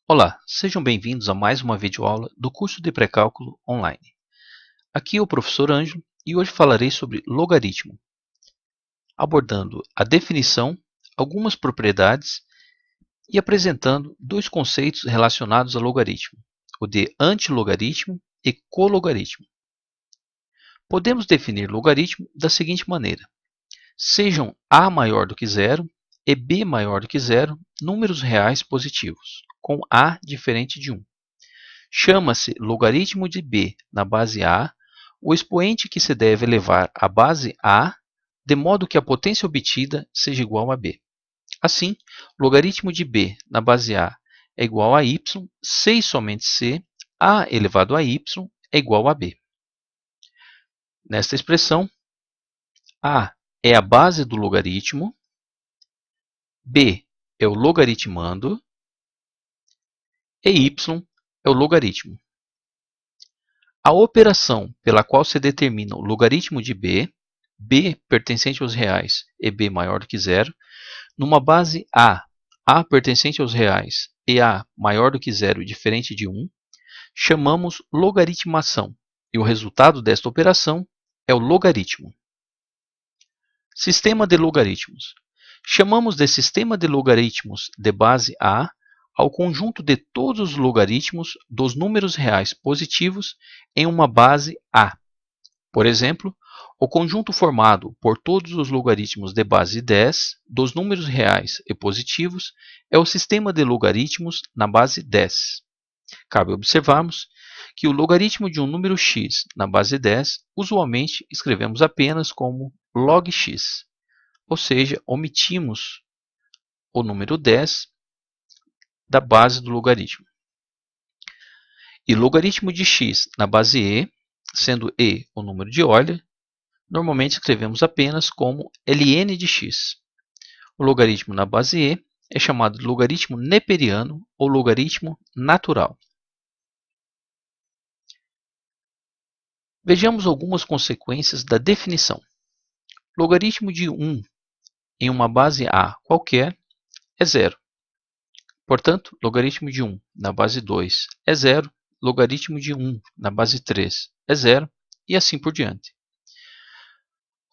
Olá, sejam bem-vindos a mais uma videoaula do curso de Pré-Cálculo online. Aqui é o professor Ângelo e hoje falarei sobre logaritmo, abordando a definição, algumas propriedades e apresentando dois conceitos relacionados a logaritmo, o de antilogaritmo e cologaritmo. Podemos definir logaritmo da seguinte maneira: sejam a maior do que zero e b maior do que zero números reais positivos, com a diferente de 1. Chama-se logaritmo de b na base a o expoente que se deve elevar à base a, de modo que a potência obtida seja igual a b. Assim, logaritmo de b na base a é igual a y, c e somente c, a elevado a y é igual a b. Nesta expressão, a é a base do logaritmo, b é o logaritmando e y é o logaritmo. A operação pela qual se determina o logaritmo de b pertencente aos reais e b maior do que zero, numa base a pertencente aos reais e a maior do que zero diferente de 1, chamamos logaritmação, e o resultado desta operação é o logaritmo. Sistema de logaritmos. Chamamos de sistema de logaritmos de base a ao conjunto de todos os logaritmos dos números reais positivos em uma base a. Por exemplo, o conjunto formado por todos os logaritmos de base 10 dos números reais e positivos é o sistema de logaritmos na base 10. Cabe observarmos que o logaritmo de um número x na base 10 usualmente escrevemos apenas como log x, ou seja, omitimos o número 10 da base do logaritmo. E logaritmo de x na base e, sendo e o número de Euler, normalmente escrevemos apenas como ln de x. O logaritmo na base e é chamado de logaritmo neperiano ou logaritmo natural. Vejamos algumas consequências da definição. Logaritmo de 1 em uma base a qualquer é zero. Portanto, logaritmo de 1 na base 2 é zero, logaritmo de 1 na base 3 é zero e assim por diante.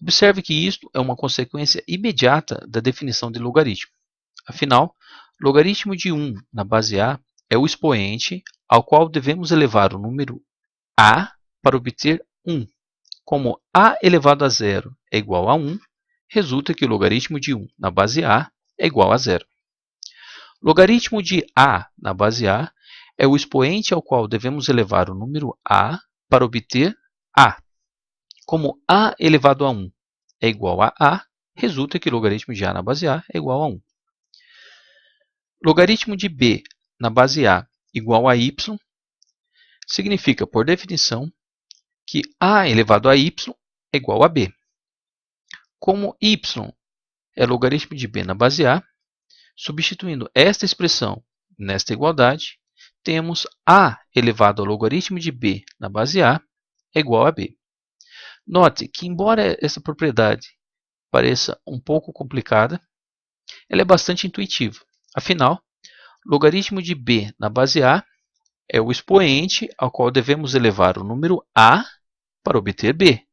Observe que isto é uma consequência imediata da definição de logaritmo. Afinal, logaritmo de 1 na base a é o expoente ao qual devemos elevar o número a para obter 1. Como a elevado a zero é igual a 1, resulta que o logaritmo de 1 na base a é igual a zero. Logaritmo de a na base a é o expoente ao qual devemos elevar o número a para obter a. Como a elevado a 1 é igual a, resulta que o logaritmo de a na base a é igual a 1. Logaritmo de b na base a igual a y significa, por definição, que a elevado a y é igual a b. Como y é logaritmo de b na base a, substituindo esta expressão nesta igualdade, temos a elevado ao logaritmo de b na base a é igual a b. Note que, embora essa propriedade pareça um pouco complicada, ela é bastante intuitiva. Afinal, logaritmo de b na base a é o expoente ao qual devemos elevar o número a para obter b.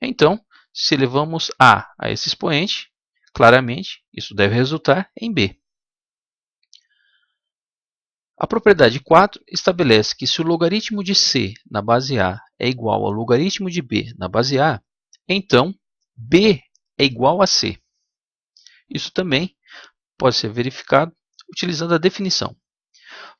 Então, se elevamos a esse expoente, claramente isso deve resultar em b. A propriedade 4 estabelece que se o logaritmo de c na base a é igual ao logaritmo de b na base a, então b é igual a c. Isso também pode ser verificado utilizando a definição.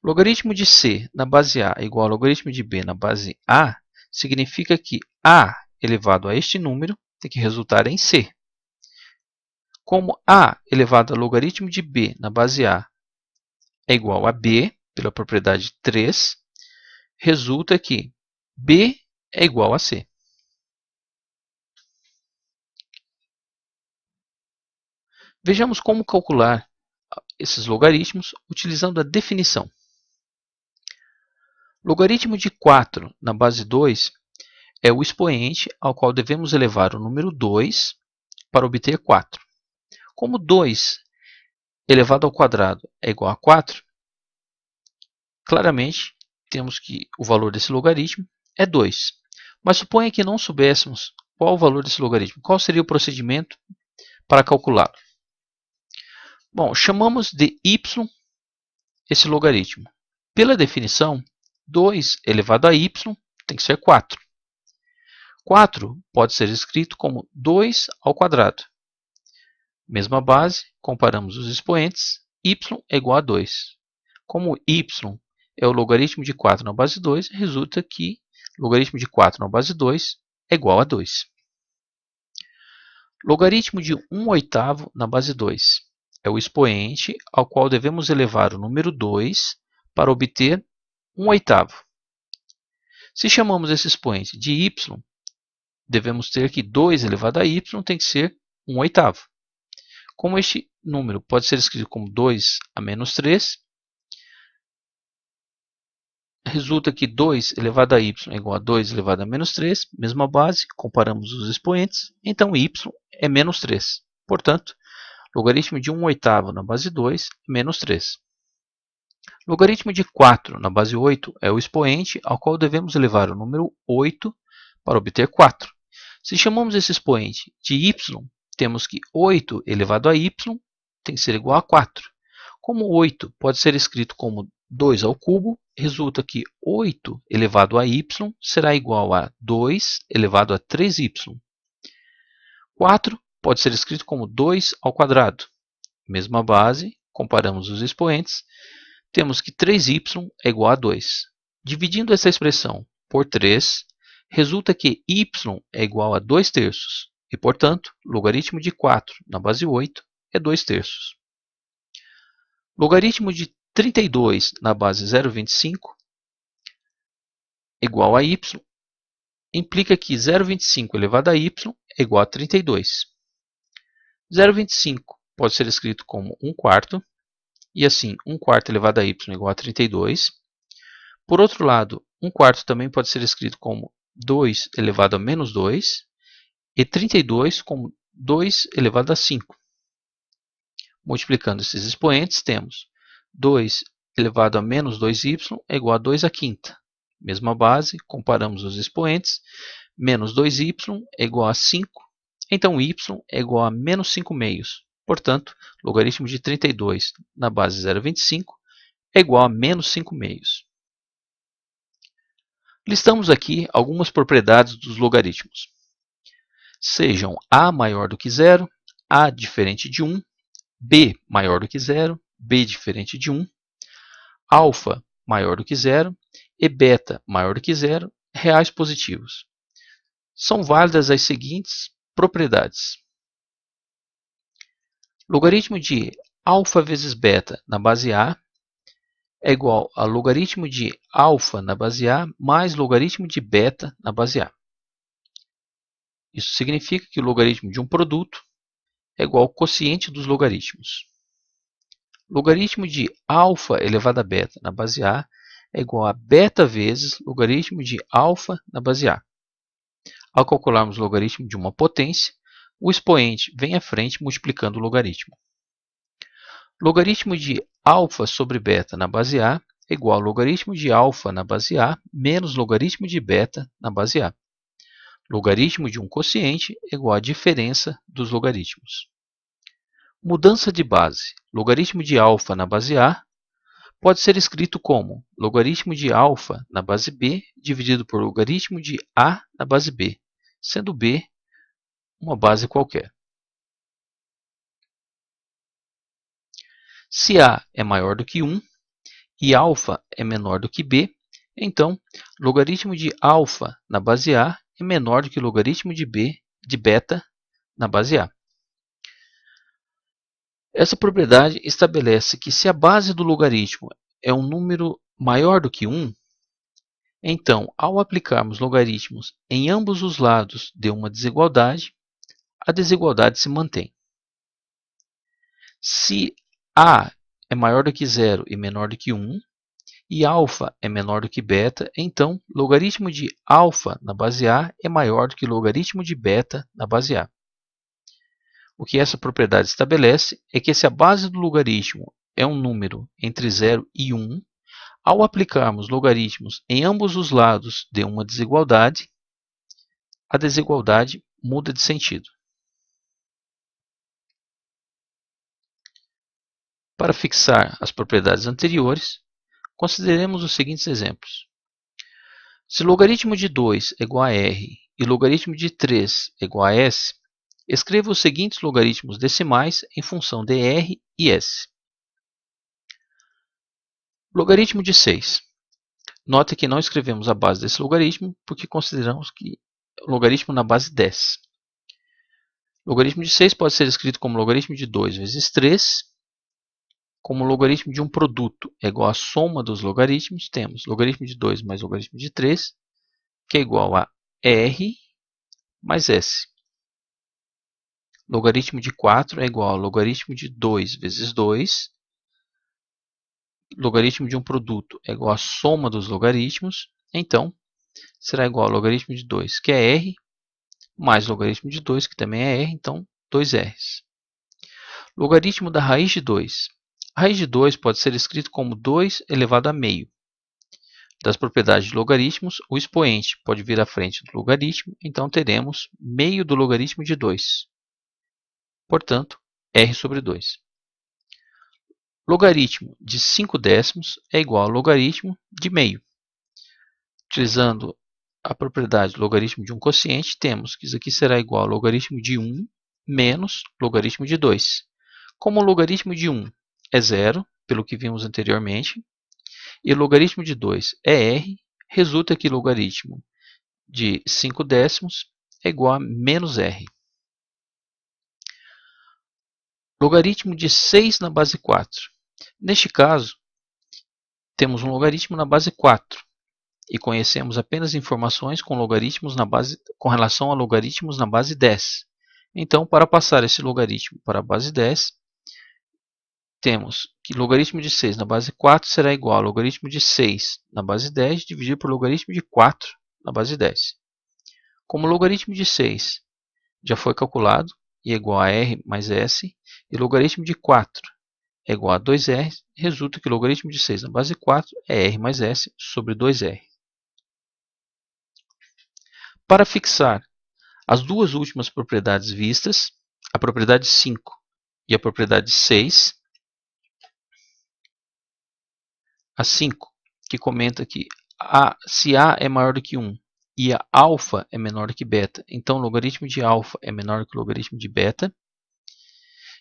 Logaritmo de c na base a é igual ao logaritmo de b na base a significa que a elevado a este número tem que resultar em c. Como a elevado ao logaritmo de b na base a é igual a b, pela propriedade 3, resulta que b é igual a c. Vejamos como calcular esses logaritmos utilizando a definição. Logaritmo de 4 na base 2 é o expoente ao qual devemos elevar o número 2 para obter 4. Como 2 elevado ao quadrado é igual a 4, claramente temos que o valor desse logaritmo é 2. Mas suponha que não soubéssemos qual o valor desse logaritmo. Qual seria o procedimento para calculá-lo? Bom, chamamos de y esse logaritmo. Pela definição, 2 elevado a y tem que ser 4. 4 pode ser escrito como 2 ao quadrado. Mesma base, comparamos os expoentes, y é igual a 2. Como y é o logaritmo de 4 na base 2, resulta que o logaritmo de 4 na base 2 é igual a 2. Logaritmo de 1/8 na base 2 é o expoente ao qual devemos elevar o número 2 para obter 1/8. Se chamamos esse expoente de y, devemos ter que 2 elevado a y tem que ser 1/8. Como este número pode ser escrito como 2 a menos 3, resulta que 2 elevado a y é igual a 2 elevado a menos 3, mesma base, comparamos os expoentes, então y é menos 3. Portanto, logaritmo de 1/8 na base 2 é menos 3. Logaritmo de 4 na base 8 é o expoente ao qual devemos elevar o número 8 para obter 4. Se chamamos esse expoente de y, temos que 8 elevado a y tem que ser igual a 4. Como 8 pode ser escrito como 2 ao cubo, resulta que 8 elevado a y será igual a 2 elevado a 3y. 4 pode ser escrito como 2 ao quadrado. Mesma base, comparamos os expoentes, temos que 3y é igual a 2. Dividindo essa expressão por 3, resulta que y é igual a 2/3 e, portanto, logaritmo de 4 na base 8 é 2/3. Logaritmo de 32 na base 0,25 igual a y implica que 0,25 elevado a y é igual a 32. 0,25 pode ser escrito como 1/4, e assim 1/4 elevado a y é igual a 32. Por outro lado, 1/4 também pode ser escrito como 2 elevado a menos 2, e 32 como 2 elevado a 5. Multiplicando esses expoentes, temos 2 elevado a menos 2y é igual a 2 à quinta. Mesma base, comparamos os expoentes, menos 2y é igual a 5, então y é igual a menos 5/2. Portanto, logaritmo de 32 na base 0,25 é igual a menos 5/2. Listamos aqui algumas propriedades dos logaritmos. Sejam a maior do que 0, a diferente de 1, b maior do que 0, b diferente de 1, alfa maior do que 0 e beta maior do que 0, reais positivos. São válidas as seguintes propriedades. Logaritmo de alfa vezes beta na base A é igual a logaritmo de alfa na base A mais logaritmo de beta na base A. Isso significa que o logaritmo de um produto é igual ao quociente dos logaritmos. Logaritmo de alfa elevado a beta na base A é igual a beta vezes logaritmo de alfa na base A. Ao calcularmos o logaritmo de uma potência, o expoente vem à frente multiplicando o logaritmo. Logaritmo de alfa sobre beta na base A é igual ao logaritmo de alfa na base A menos logaritmo de beta na base A. Logaritmo de um quociente é igual à diferença dos logaritmos. Mudança de base. Logaritmo de alfa na base A pode ser escrito como logaritmo de alfa na base B dividido por logaritmo de A na base B, sendo B uma base qualquer. Se A é maior do que 1 e alfa é menor do que B, então logaritmo de alfa na base A é menor do que logaritmo de beta na base A. Essa propriedade estabelece que se a base do logaritmo é um número maior do que 1, então, ao aplicarmos logaritmos em ambos os lados de uma desigualdade, a desigualdade se mantém. Se A é maior do que 0 e menor do que 1, e alfa é menor do que beta, então logaritmo de alfa na base A é maior do que logaritmo de beta na base A. O que essa propriedade estabelece é que se a base do logaritmo é um número entre 0 e 1, Ao aplicarmos logaritmos em ambos os lados de uma desigualdade, a desigualdade muda de sentido. Para fixar as propriedades anteriores, consideremos os seguintes exemplos. Se logaritmo de 2 é igual a r e logaritmo de 3 é igual a s, escreva os seguintes logaritmos decimais em função de r e s. Logaritmo de 6. Note que não escrevemos a base desse logaritmo porque consideramos que o logaritmo na base 10. Logaritmo de 6 pode ser escrito como logaritmo de 2 vezes 3. Como logaritmo de um produto é igual à soma dos logaritmos, temos logaritmo de 2 mais logaritmo de 3, que é igual a r mais s. Logaritmo de 4 é igual a logaritmo de 2 vezes 2. Logaritmo de um produto é igual à soma dos logaritmos, então será igual a logaritmo de 2, que é r, mais logaritmo de 2, que também é r, então 2r's. Logaritmo da raiz de 2. A raiz de 2 pode ser escrito como 2 elevado a meio. Das propriedades de logaritmos, o expoente pode vir à frente do logaritmo, então teremos meio do logaritmo de 2. Portanto, r sobre 2. Logaritmo de 5 décimos é igual a logaritmo de meio. Utilizando a propriedade do logaritmo de um quociente, temos que isso aqui será igual a logaritmo de 1 menos logaritmo de 2. Como o logaritmo de 1 é zero, pelo que vimos anteriormente, e o logaritmo de 2 é r, resulta que o logaritmo de 5 décimos é igual a menos r. Logaritmo de 6 na base 4. Neste caso, temos um logaritmo na base 4 e conhecemos apenas informações com relação a logaritmos na base 10. Então, para passar esse logaritmo para a base 10, temos que logaritmo de 6 na base 4 será igual a logaritmo de 6 na base 10 dividido por logaritmo de 4 na base 10. Como o logaritmo de 6 já foi calculado e é igual a r mais s, e logaritmo de 4 é igual a 2r, resulta que o logaritmo de 6 na base 4 é r mais s sobre 2r. Para fixar as duas últimas propriedades vistas, a propriedade 5 e a propriedade 6, a 5, que comenta que se A é maior do que 1 e a alfa é menor do que beta, então o logaritmo de alfa é menor que o logaritmo de beta.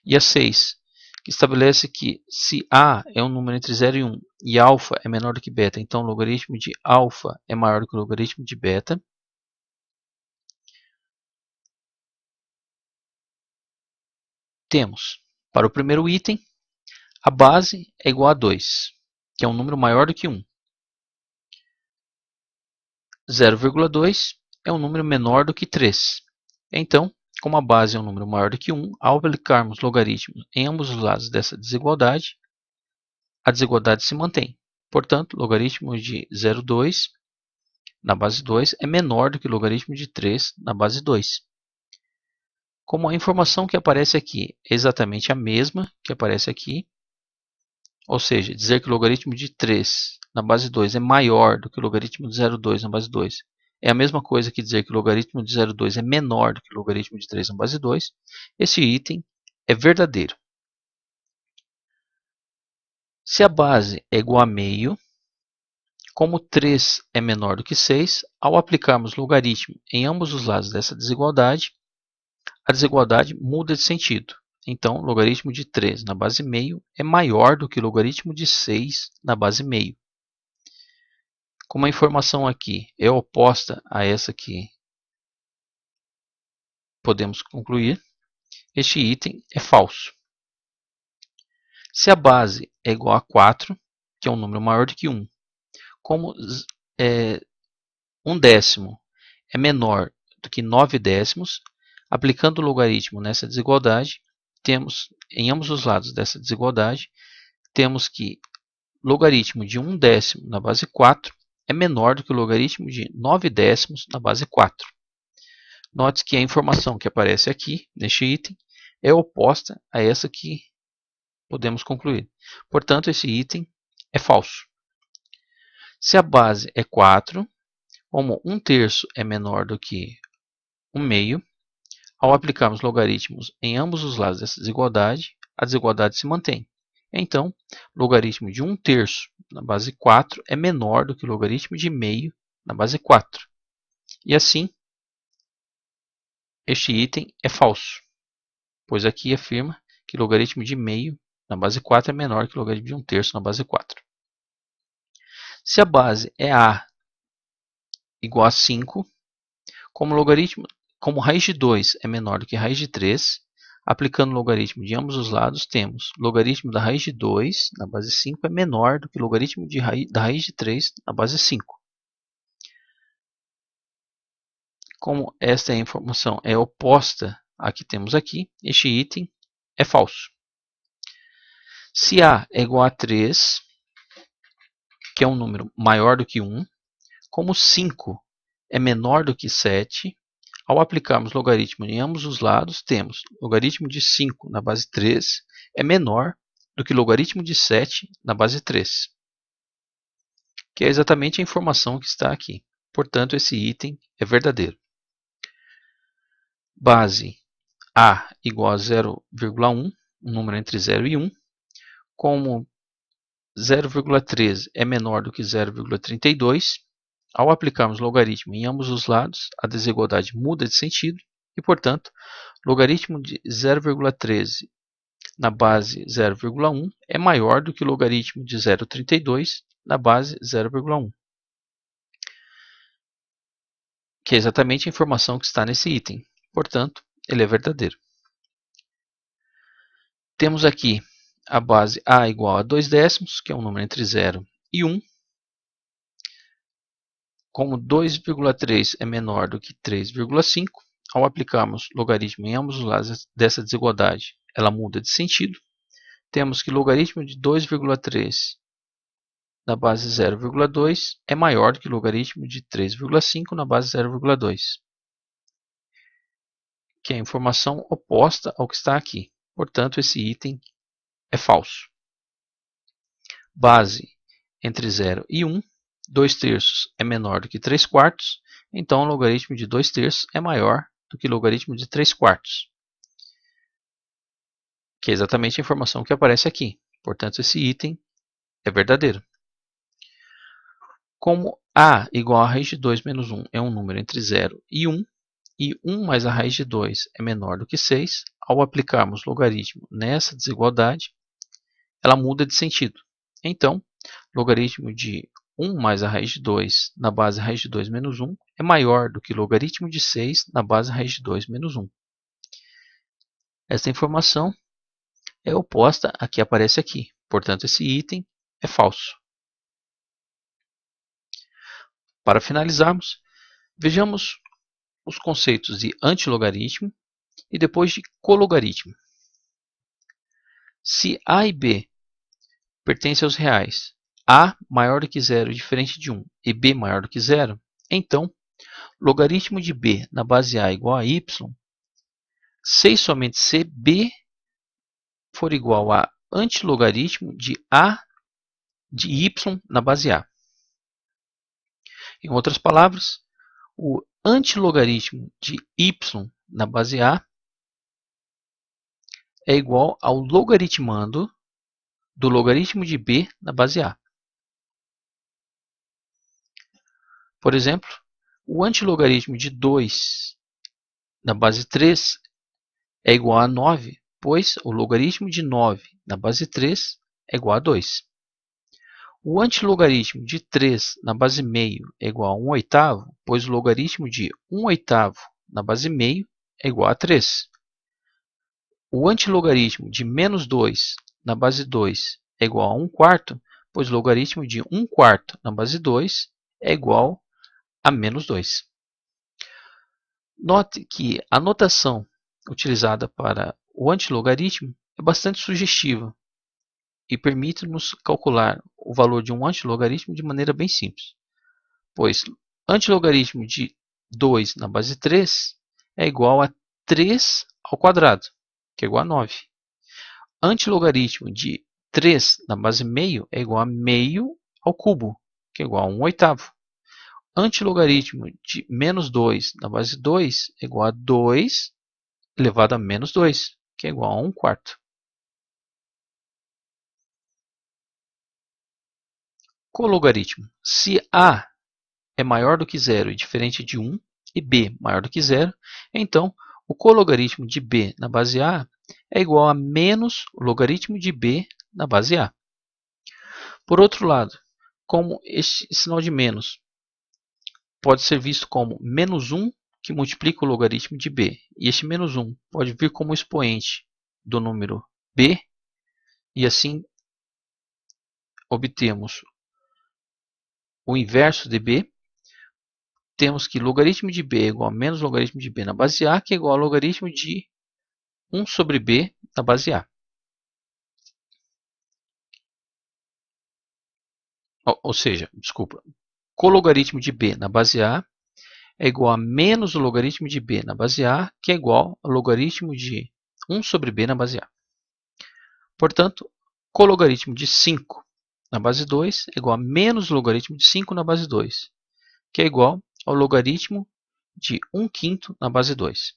E a 6, que estabelece que se A é um número entre 0 e 1 e alfa é menor do que beta, então o logaritmo de alfa é maior do que o logaritmo de beta. Temos, para o primeiro item, a base é igual a 2, que é um número maior do que 1. 0,2 é um número menor do que 3. Então, como a base é um número maior do que 1, ao aplicarmos logaritmos em ambos os lados dessa desigualdade, a desigualdade se mantém. Portanto, logaritmo de 0,2 na base 2 é menor do que o logaritmo de 3 na base 2. Como a informação que aparece aqui é exatamente a mesma que aparece aqui, ou seja, dizer que o logaritmo de 3 na base 2 é maior do que o logaritmo de 0,2 na base 2 é a mesma coisa que dizer que o logaritmo de 0,2 é menor do que o logaritmo de 3 na base 2, esse item é verdadeiro. Se a base é igual a meio, como 3 é menor do que 6, ao aplicarmos logaritmo em ambos os lados dessa desigualdade, a desigualdade muda de sentido. Então, logaritmo de 3 na base meio é maior do que o logaritmo de 6 na base meio. Como a informação aqui é oposta a essa que podemos concluir, este item é falso. Se a base é igual a 4, que é um número maior do que 1, como 1 décimo é menor do que 9 décimos, aplicando o logaritmo nessa desigualdade, temos, em ambos os lados dessa desigualdade, temos que logaritmo de 1 décimo na base 4 é menor do que o logaritmo de 9 décimos na base 4. Note que a informação que aparece aqui, neste item, é oposta a essa que podemos concluir. Portanto, esse item é falso. Se a base é 4, como 1/3 é menor do que 1/2, ao aplicarmos logaritmos em ambos os lados dessa desigualdade, a desigualdade se mantém. Então, logaritmo de 1/3 na base 4 é menor do que o logaritmo de meio na base 4. E assim, este item é falso, pois aqui afirma que logaritmo de meio na base 4 é menor que o logaritmo de 1/3 na base 4. Se a base é a igual a 5, como raiz de 2 é menor do que raiz de 3, aplicando o logaritmo de ambos os lados, temos logaritmo da raiz de 2 na base 5 é menor do que o logaritmo da raiz de 3 na base 5. Como esta informação é oposta à que temos aqui, este item é falso. Se A é igual a 3, que é um número maior do que 1, como 5 é menor do que 7, ao aplicarmos logaritmo em ambos os lados, temos logaritmo de 5 na base 3 é menor do que logaritmo de 7 na base 3, que é exatamente a informação que está aqui. Portanto, esse item é verdadeiro. Base A igual a 0,1, um número entre 0 e 1, como 0,13 é menor do que 0,32, ao aplicarmos logaritmo em ambos os lados, a desigualdade muda de sentido e, portanto, logaritmo de 0,13 na base 0,1 é maior do que o logaritmo de 0,32 na base 0,1, que é exatamente a informação que está nesse item. Portanto, ele é verdadeiro. Temos aqui a base A igual a 2/10, que é um número entre 0 e 1. Como 2,3 é menor do que 3,5, ao aplicarmos logaritmo em ambos os lados dessa desigualdade, ela muda de sentido. Temos que logaritmo de 2,3 na base 0,2 é maior do que o logaritmo de 3,5 na base 0,2, que é a informação oposta ao que está aqui. Portanto, esse item é falso. Base entre 0 e 1, 2/3 é menor do que 3/4, então o logaritmo de 2/3 é maior do que o logaritmo de 3/4, que é exatamente a informação que aparece aqui. Portanto, esse item é verdadeiro. Como A igual a raiz de 2 menos 1 é um número entre 0 e 1, e 1 mais a raiz de 2 é menor do que 6, ao aplicarmos logaritmo nessa desigualdade, ela muda de sentido. Então, logaritmo de 1 mais a raiz de 2 na base raiz de 2 menos 1 é maior do que logaritmo de 6 na base raiz de 2 menos 1. Esta informação é oposta à que aparece aqui. Portanto, esse item é falso. Para finalizarmos, vejamos os conceitos de antilogaritmo e depois de cologaritmo. Se A e B pertencem aos reais, A maior do que 0 diferente de 1 e B maior do que 0, então, logaritmo de B na base A igual a y, se e somente se B for igual a antilogaritmo de A de y na base A. Em outras palavras, o antilogaritmo de y na base A é igual ao logaritmando do logaritmo de B na base A. Por exemplo, o antilogaritmo de 2 na base 3 é igual a 9, pois o logaritmo de 9 na base 3 é igual a 2. O antilogaritmo de 3 na base meio é igual a 1/8, pois o logaritmo de 1/8 na base meio é igual a 3. O antilogaritmo de menos 2 na base 2 é igual a 1/4, pois o logaritmo de 1/4 na base 2 é igual a menos 2. Note que a notação utilizada para o antilogaritmo é bastante sugestiva e permite-nos calcular o valor de um antilogaritmo de maneira bem simples, pois antilogaritmo de 2 na base 3 é igual a 3 ao quadrado, que é igual a 9. Antilogaritmo de 3 na base meio é igual a meio ao cubo, que é igual a 1/8. Antilogaritmo de menos 2 na base 2 é igual a 2 elevado a menos 2, que é igual a 1/4. Cologaritmo. Se A é maior do que 0 e diferente de 1, e B maior do que 0, então o cologaritmo de B na base A é igual a menos o logaritmo de B na base A. Por outro lado, como este sinal de menos pode ser visto como menos 1 que multiplica o logaritmo de B, e este menos 1 pode vir como expoente do número B, e assim obtemos o inverso de B, temos que logaritmo de B é igual a menos logaritmo de B na base A, que é igual ao logaritmo de 1 sobre B na base A. Ou seja, desculpa, cologaritmo de B na base A é igual a menos o logaritmo de B na base A, que é igual ao logaritmo de 1 sobre B na base A. Portanto, cologaritmo de 5 na base 2 é igual a menos o logaritmo de 5 na base 2, que é igual ao logaritmo de 1/5 na base 2.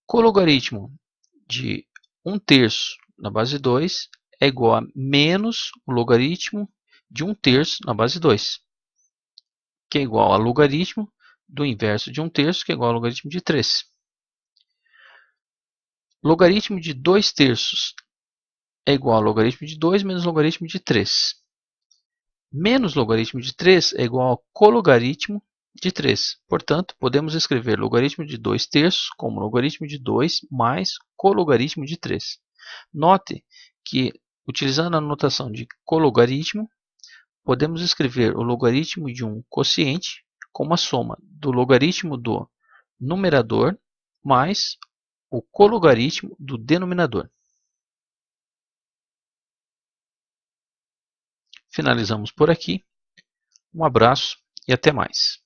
Cologaritmo de 1/3 na base 2 é igual a menos o logaritmo de 1/3 na base 2, que é igual ao logaritmo do inverso de 1/3, que é igual ao logaritmo de 3. Logaritmo de 2/3 é igual ao logaritmo de 2 menos logaritmo de 3. Menos logaritmo de 3 é igual ao cologaritmo de 3. Portanto, podemos escrever logaritmo de 2/3 como logaritmo de 2 mais cologaritmo de 3. Note que, utilizando a notação de cologaritmo, podemos escrever o logaritmo de um quociente como a soma do logaritmo do numerador mais o cologaritmo do denominador. Finalizamos por aqui. Um abraço e até mais.